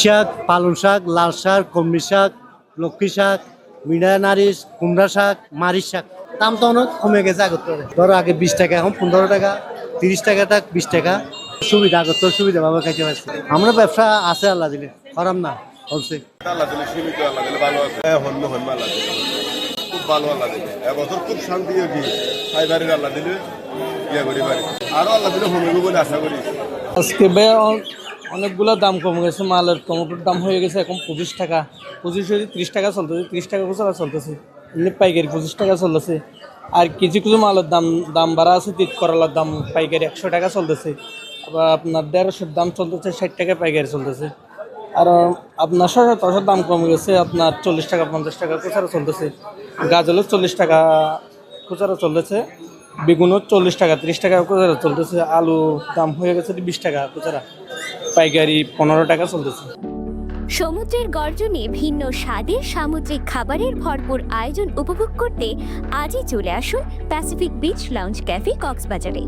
শাক, পালং শাক, লাল শাক, কলমি শাক, লক্ষ্মী শাক, মিনানারিস, কুমড়া শাক, মারিচ শাক। দাম তো অনেক কমে গেছে আগের থেকে। ধরো আগে 20 টাকা, এখন 15 টাকা, 30 টাকা থাক, 20 টাকা। সুবিধা আগের তো সুবিধা ভাবে খাইতে পারছি। আমরা ব্যবসা আছে আল্লাহ দিলে, খারাপ না বলছে। আল্লাহ দিলে সীমিত, আল্লাহ দিলে ভালো আছে। হন্য হন্য আল্লাহ দিলে খুব ভালো, আল্লাহ দিলে এবছর খুব শান্তি কি খাইবারের আল্লাহ দিলে ইয়ে করি পারি, আরো আল্লাহ দিলে হমিব বলে আশা করি। আজকে অনেকগুলো দাম কমে গেছে। মালের টমেটোর দাম হয়ে গেছে এখন 25 টাকা, 25 30 টাকা চলতেছে, 30 টাকা খুচরা চলতেছে, এমনি পাইকারি 25 টাকা চলতেছে। আর কিছু কিছু মালের দাম বাড়া আছে। তিত করলার দাম পাইকারি 100 টাকা চলতেছে, আবার আপনার 150-এর দাম চলতেছে, 60 টাকা পাইকারি চলতেছে। আর আপনার 700-800 দাম কমে গেছে, আপনার 40 টাকা 50 টাকা খুচরা চলতেছে। গাজলও 40 টাকা খুচরা চলতেছে, বেগুনও 40 টাকা 30 টাকা খুচরা চলতেছে। আলু দাম হয়ে গেছে 20 টাকা খুচরা, পাইকারি 15 টাকা চলতেছে। সমুদ্রের গর্জনে ভিন্ন স্বাদের সামুদ্রিক খাবারের ভরপুর আয়োজন উপভোগ করতে আজই চলে আসুন প্যাসিফিক বিচ লাউঞ্জ ক্যাফে কক্সবাজারে।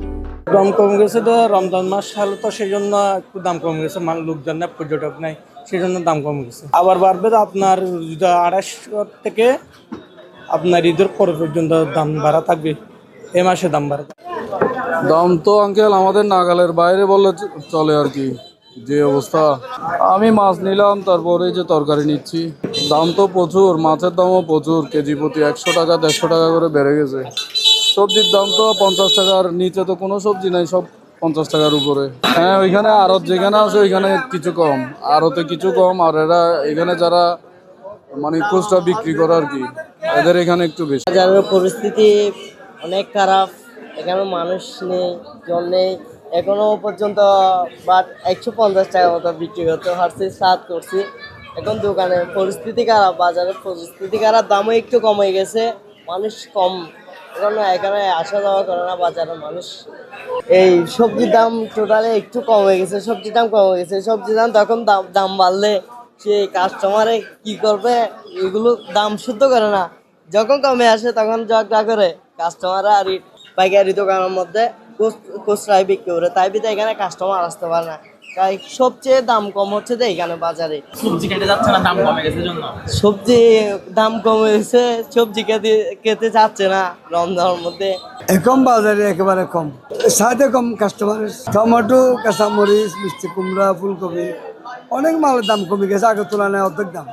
দাম কমে গেছে তো, রমজান মাস হলো তো সেই জন্য একটু দাম কমে গেছে। লোকজন না, পর্যটক নাই, সেই জন্য দাম কমে গেছে। আবার বাড়বে আপনার 2800 থেকে আপনার ঈদের পরে পর্যন্ত দাম বাড়া থাকবে। এ মাসে দাম বাড়া। দাম তো আঙ্কেল আমাদের নাগালের বাইরে বললে চলে আর কি, যে অবস্থা। আমি মাছ নিলাম, তারপরে যে তরকারি নিচ্ছি, দাম তো প্রচুর, মাছের দামও প্রচুর, কেজি প্রতি 100 টাকা 150 টাকা করে বেড়ে গেছে। সবজির দাম তো 50 টাকার নিচে তো কোনো সবজি নাই, সব 50 টাকার উপরে। হ্যাঁ, ওইখানে আড়ত যেখানে আছে ওইখানে কিছু কম, আড়তে কিছু কম। আর এরা এখানে যারা মানে খুচরা বিক্রি করে আর কি, এদের এখানে একটু বেশি। বাজারের পরিস্থিতি অনেক খারাপ, এখানে মানুষ নেই, জল নেই এখনো পর্যন্ত। বাট 150 টাকা মতো বিক্রি করতে পারছি, সাত করছি। এখন দোকানের পরিস্থিতি খারাপ, বাজারের পরিস্থিতি খারাপ, দামও একটু কমে গেছে, মানুষ কম এখন এখানে আসা যাওয়া করে না বাজারের মানুষ। এই সবজির দাম টোটালি একটু কমে গেছে, সবজির দাম কমে গেছে। সবজির দাম তখন দাম বাড়লে সে কাস্টমারে কি করবে, এগুলো দাম শুদ্ধ করে না। যখন কমে আসে তখন ঝগড়া করে কাস্টমাররা, আর পাইকারি দোকানের মধ্যে খুচরায় বিক্রি করে, তাই বিধে এখানে কাস্টমার আসতে পারে না। তাই সবচেয়ে দাম কম হচ্ছে তো এখানে বাজারে। সবজি কেটে যাচ্ছে না, দাম কমে গেছে জন্য। সবজি দাম কমে গেছে, সবজি খেতে যাচ্ছে না রমজানের মধ্যে। এখন বাজারে একেবারে কম, সাথে কম কাস্টমার। টমেটো, কাঁচামরিচ, মিষ্টি কুমড়া, ফুলকপি, অনেক মালের দাম কমে গেছে, আগের তুলনায় অর্ধেক দাম।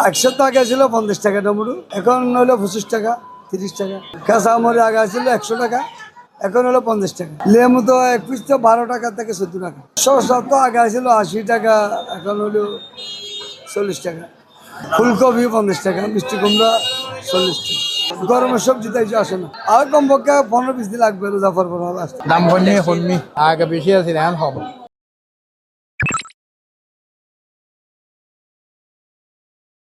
100 টাকা ছিল 50 টাকা টমেটো, এখন হলো 25 টাকা 30 টাকা। কাঁচামরিচ আগে ছিল 100 টাকা, এখন হলো 50 টাকা। লেবু তো 1 পিস তো 12 টাকা থেকে 14 টাকা। শসা তো আগে ছিল 80 টাকা, এখন হলো 40 টাকা। ফুলকপি 50 টাকা, মিষ্টি কুমড়া 40 টাকা। গরমের সবজি তাই আসে না, আর কমপক্ষে 15-20 দিন লাগবে, রোজা পর্ব হবে। দাম কমে আগে বেশি আছে, এখন হবে।